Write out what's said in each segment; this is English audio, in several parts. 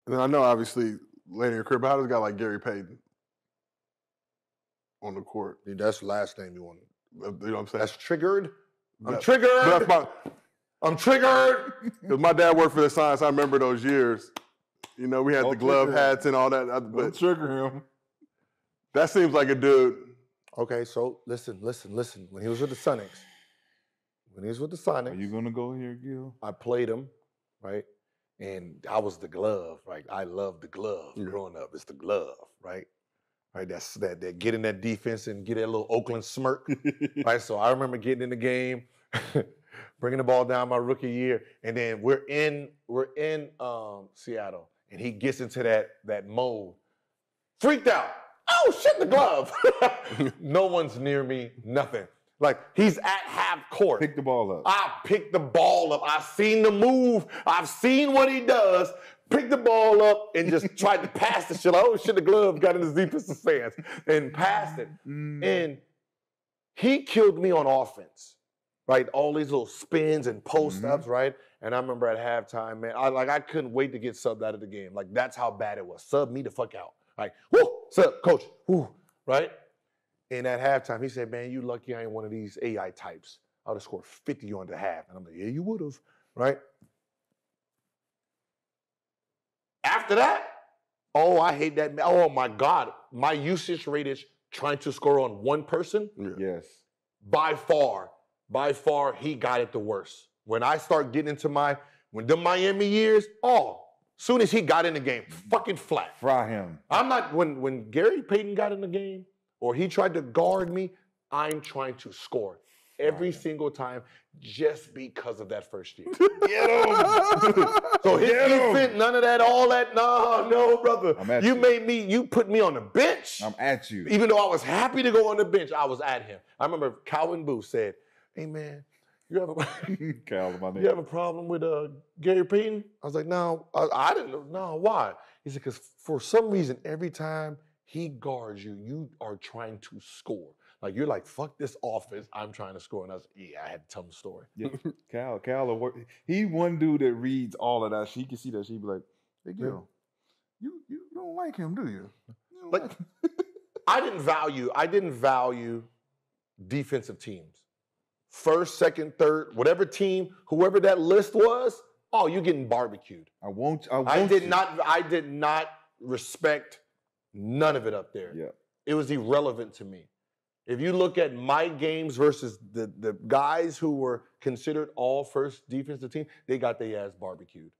And then I know, obviously, later in your career, but how does a guy like Gary Payton on the court? Dude, that's the last name you want. You know what I'm saying? That's triggered. I'm triggered. triggered. I'm triggered. Because my dad worked for the Science. I remember those years. You know, we had the glove hats and all that. Don't trigger him. That seems like a dude. Okay, so listen. When he was with the Sonics, Are you gonna go here, Gil? I played him, right? And I was the glove, right? I loved the glove growing up. It's the glove, right? Right, that's that get in that defense and get that little Oakland smirk, right? So I remember getting in the game, bringing the ball down my rookie year, and then we're in Seattle, and he gets into that mode, freaked out. Oh shit, the glove! No one's near me, nothing. Like he's at half court. Pick the ball up. I picked the ball up. I've seen the move. I've seen what he does. Picked the ball up and just tried to pass the shit. Like, oh shit, the glove got in his defensive stance and passed it. And he killed me on offense, right? All these little spins and post-ups, right? And I remember at halftime, man, I couldn't wait to get subbed out of the game. Like that's how bad it was. Sub me the fuck out. Like, whoo, sub, coach, whoo, right? And at halftime, he said, man, you lucky I ain't one of these AI types. I would have scored 50 on the half. And I'm like, yeah, you would have, right? After that, oh, I hate that. Oh, my God. My usage rate is trying to score on one person. Yes. By far, he got it the worst. When I start getting into the Miami years, soon as he got in the game, fucking flat. Fry him. I'm not, when Gary Payton got in the game, or he tried to guard me, I'm trying to score every single time just because of that first year. Get him! So his defense, none of that, all that, no, brother. You put me on the bench. I'm at you. Even though I was happy to go on the bench, I was at him. I remember Calvin Booth said, hey man, you have a problem with Gary Payton? I was like, no, I didn't know. No, why? He said, because for some reason, every time he guards you, you are trying to score. Like, you're like, fuck this offense, I'm trying to score. And I was, I had to tell him the story. Yeah. Cal, he one dude that reads all of that. He can see that. She'd be like, hey, Gil, you don't like him, do you? But I didn't value defensive teams. First, second, third, whatever team, whoever that list was, you're getting barbecued. I did not respect none of it up there. Yeah. It was irrelevant to me. If you look at my games versus the guys who were considered all first defensive team, they got their ass barbecued.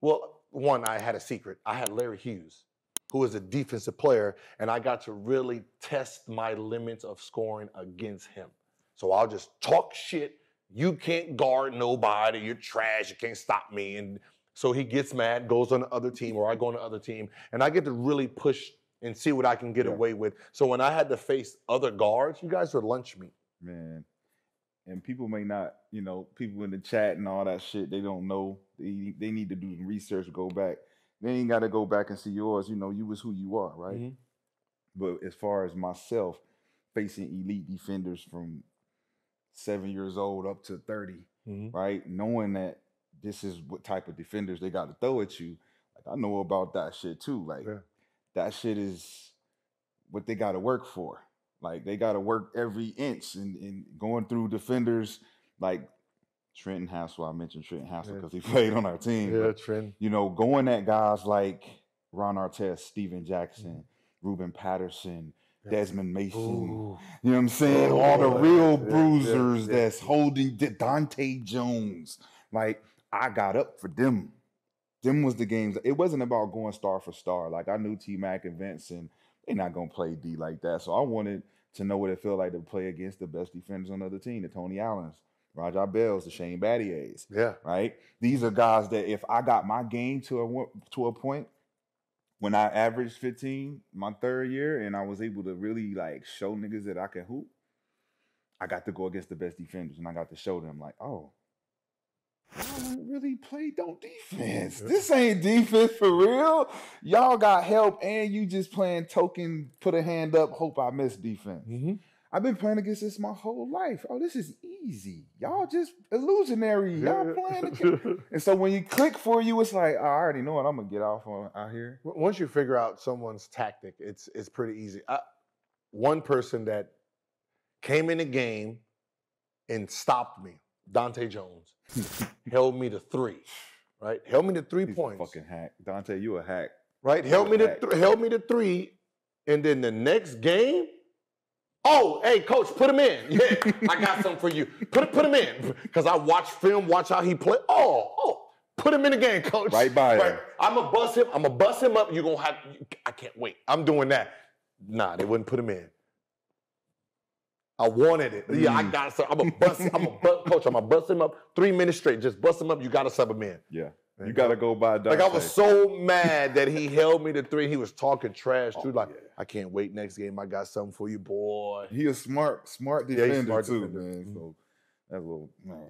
Well, one, I had a secret. I had Larry Hughes, who was a defensive player, and I got to really test my limits of scoring against him. So I'll just talk shit. You can't guard nobody. You're trash. You can't stop me. And so he gets mad, goes on the other team, or I go on the other team, and I get to really push and see what I can get away with. So when I had to face other guards, you guys were lunch meat. Man. And people may not, people in the chat and all that shit, they don't know. They need to do research, go back. They ain't got to go back and see yours. You was who you are, right? Mm-hmm. But as far as myself, facing elite defenders from 7 years old up to 30, right? Knowing that this is what type of defenders they got to throw at you. Like, I know about that shit too. Like, that shit is what they got to work for. Like, they got to work every inch and going through defenders like Trenton Hassel. I mentioned Trenton Hassel because he played on our team. Yeah, but, Trenton. Going at guys like Ron Artest, Steven Jackson, Ruben Patterson, Desmond Mason. Ooh. You know what I'm saying? All the real bruisers that's holding Dante Jones. Like, I got up for them. Them was the games. It wasn't about going star for star. Like, I knew T-Mac and Vince, and they're not going to play D like that. So I wanted to know what it felt like to play against the best defenders on the other team, the Tony Allens, Rajah Bells, the Shane Battiers. Yeah. Right? These are guys that if I got my game to a point, when I averaged 15 my third year and I was able to really, like, show niggas that I can hoop, I got to go against the best defenders, and I got to show them, like, oh, y'all really play defense. This ain't defense for real. Y'all got help, and you just playing token, put a hand up, hope I miss defense. Mm-hmm. I've been playing against this my whole life. Oh, this is easy. Y'all just illusionary. Y'all playing. And so when you click for you, it's like, oh, I already know what I'm going to get off on out here. Once you figure out someone's tactic, it's pretty easy. One person that came in the game and stopped me, Dante Jones, held me to 3, right? Held me to 3 He's points. a fucking hack. Dante, you a hack. Right? Held me to 3, and then the next game, oh, hey, coach, put him in. Yeah, I got something for you. Put him in. Because I watch film, watch how he play. Oh, put him in the game, coach. Right by him. I'm going to bust him up. You're going to have, I can't wait. I'm doing that. Nah, they wouldn't put him in. I wanted it. Yeah, I got some. Coach, I'm going to bust him up 3 minutes straight. Just bust him up. You got to sub him in. Yeah. You got to go by Dante. Like, I was so mad that he held me to 3. He was talking trash, too. Like, I can't wait next game. I got something for you, boy. He a smart defender, smart too, defender. man. So that's a little, man.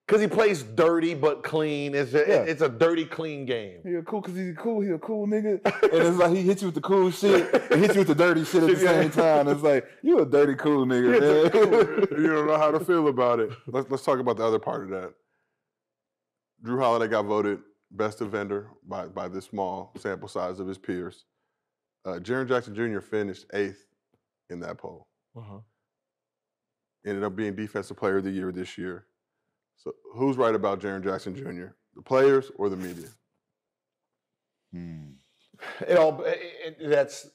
Because he plays dirty but clean. It's a dirty, clean game. He a cool nigga. And it's like he hits you with the cool shit and hits you with the dirty shit at the same time. It's like, you a dirty, cool nigga, man. You don't know how to feel about it. Let's talk about the other part of that. Drew Holiday got voted best defender by this small sample size of his peers. Jaren Jackson Jr. finished 8th in that poll. Ended up being Defensive Player of the Year this year. So who's right about Jaren Jackson Jr.? The players or the media?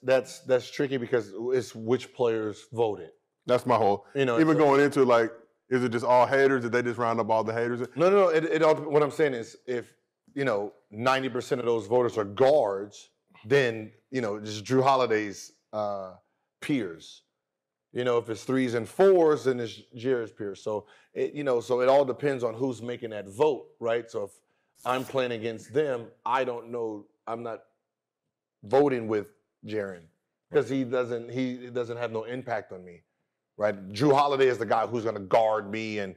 That's tricky because it's which players voted. That's my whole. Even going into like, is it just all haters? Did they just round up all the haters? No. It all. What I'm saying is, if 90% of those voters are guards, then just Drew Holiday's peers. If it's 3s and 4s, then it's Jared's peers. So it all depends on who's making that vote, right? So if I'm playing against them, I don't know. I'm not voting with Jaren because he doesn't have no impact on me. Right, Drew Holiday is the guy who's going to guard me, and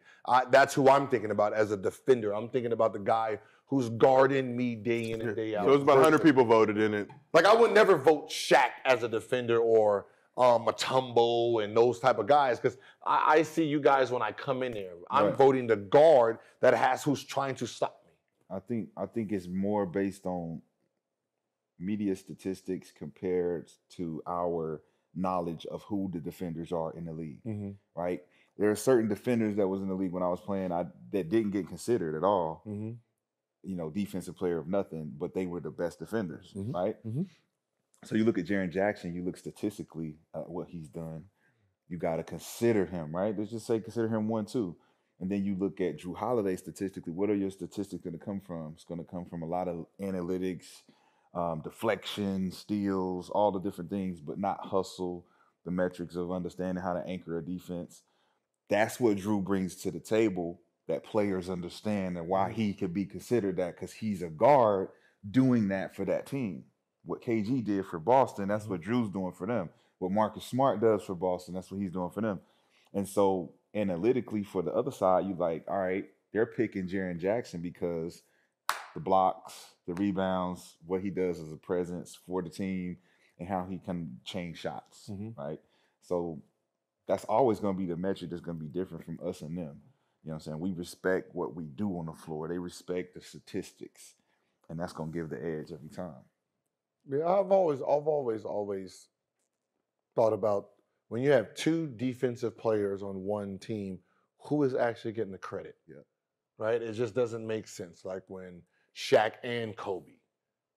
that's who I'm thinking about as a defender. I'm thinking about the guy who's guarding me day in and day out. So it's about 100 people voted in it. Like, I would never vote Shaq as a defender or Mutombo and those type of guys because I see you guys when I come in there. I'm voting the guard who's trying to stop me. I think it's more based on media statistics compared to our knowledge of who the defenders are in the league, right? There are certain defenders that was in the league when I was playing that didn't get considered at all, defensive player of nothing, but they were the best defenders, right? So you look at Jaren Jackson, you look statistically at what he's done, you got to consider him, right? Let's just say consider him 1, 2. And then you look at Drew Holiday statistically, what are your statistics going to come from? It's going to come from a lot of analytics, deflection, steals, all the different things, but not hustle, the metrics of understanding how to anchor a defense. That's what Drew brings to the table that players understand and why he could be considered that because he's a guard doing that for that team. What KG did for Boston, that's what Drew's doing for them. What Marcus Smart does for Boston, that's what he's doing for them. And so analytically for the other side, you like, all right, they're picking Jaren Jackson because the blocks, the rebounds, what he does as a presence for the team, and how he can change shots, right? So that's always going to be the metric that's going to be different from us and them. You know what I'm saying? We respect what we do on the floor. They respect the statistics, and that's going to give the edge every time. Yeah, I've always thought about when you have 2 defensive players on one team, who is actually getting the credit? Yeah. Right? It just doesn't make sense. Like when Shaq and Kobe,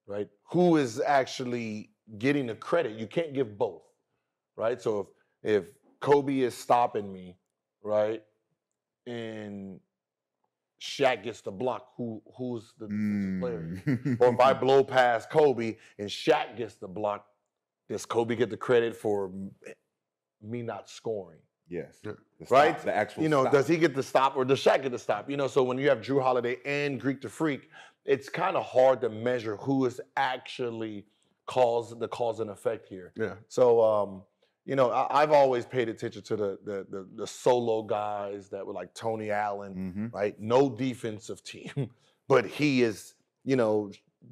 right? Who is actually getting the credit? You can't give both, right? So if Kobe is stopping me, right, and Shaq gets the block, who's the defensive player? Or if I blow past Kobe and Shaq gets the block, does Kobe get the credit for me not scoring? Yes. Right? The actual stop. Does he get the stop or does Shaq get the stop? So when you have Drew Holiday and Greek the Freak, it's kind of hard to measure who is actually the cause and effect here. Yeah. So, I've always paid attention to the solo guys that were like Tony Allen, right? No defensive team, but he is,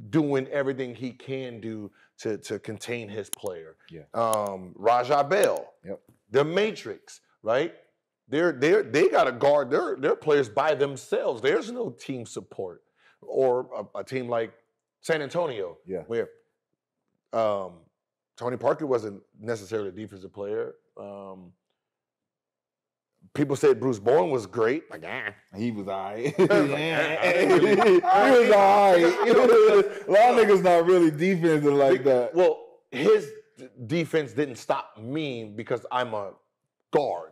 doing everything he can do to contain his player. Yeah. Rajah Bell. Yep. the matrix, right? They got to guard their players by themselves. There's no team support. Or a team like San Antonio, where Tony Parker wasn't necessarily a defensive player. People said Bruce Bowen was great. Like, he was all right. He was all right. A lot of niggas not really defensive like that. Well, his defense didn't stop me because I'm a guard,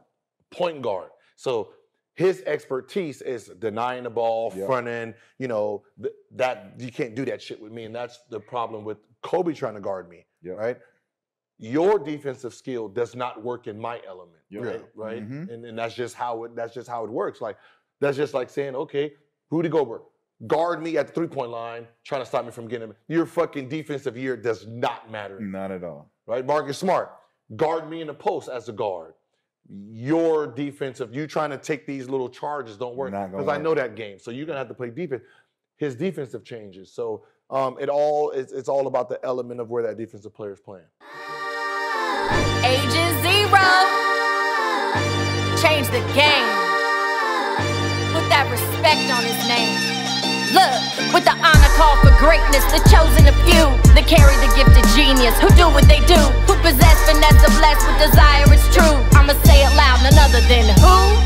point guard. So his expertise is denying the ball, front end, you know, that you can't do that shit with me. And that's the problem with Kobe trying to guard me, right? Your defensive skill does not work in my element, right? Mm-hmm. And that's just how it works. Like, that's just like saying, okay, Rudy Gobert, guard me at the 3-point line, trying to stop me from getting him. Your fucking defensive year does not matter. Not at all. Right? Marcus Smart, guard me in the post as a guard. Your defensive, you trying to take these little charges don't work because I know that game. So you're gonna have to play defense. His defensive changes. So it's all about the element of where that defensive player is playing. Age is 0. Change the game. Put that respect on his name. Look, with the honor call for greatness, the chosen of few that carry the gift of genius, who do what they do, who possess finesse, blessed with desire, it's true. I'ma say it loud, none other than who?